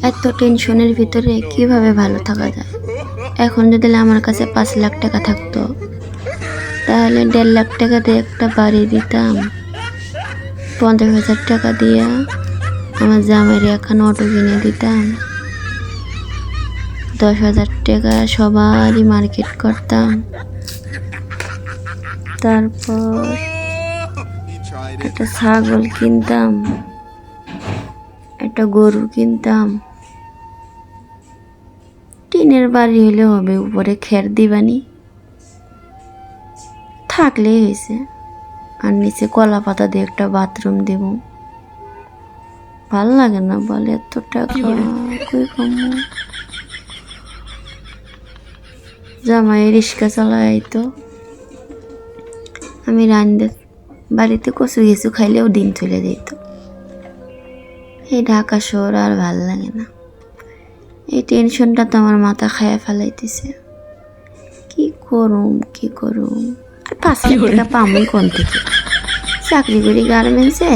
এত টেনশনের ভিতরে কিভাবে ভালো থাকা যায়। এখন যদি আমার কাছে 5 লাখ টাকা থাকতো তাহলে 1.5 লাখ টাকা দিয়ে একটা বাড়ি দিতাম, 50,000 টাকা দিয়ে আমার জামাইয়ের এখন অটো কিনে দিতাম, 10,000 টাকা সবারই মার্কেট করতাম, তারপর একটা ছাগল কিনতাম, একটা গরু কিনতাম। টিনের বাড়ি হলে হবে, উপরে খের দিবানি থাকলেই হয়েছে, আর নিচে কলা পাতা দিয়ে একটা বাথরুম দেব। ভাল লাগে না বলে এত টাকা কই পামু। জামাই রিক্সা চালায় তো, আমি রান্দে বাড়িতে কচু কিছু খাইলেও দিন চলে যেত। এই ঢাকা শহর আর ভাল লাগে না। এই টেনশনটা তো আমার মাথা খায়া ফেলাইতেছে। কি করুম আর 5 লাখ টাকা পামই কোন থেকে? চাকরি করি গার্মেন্টসে।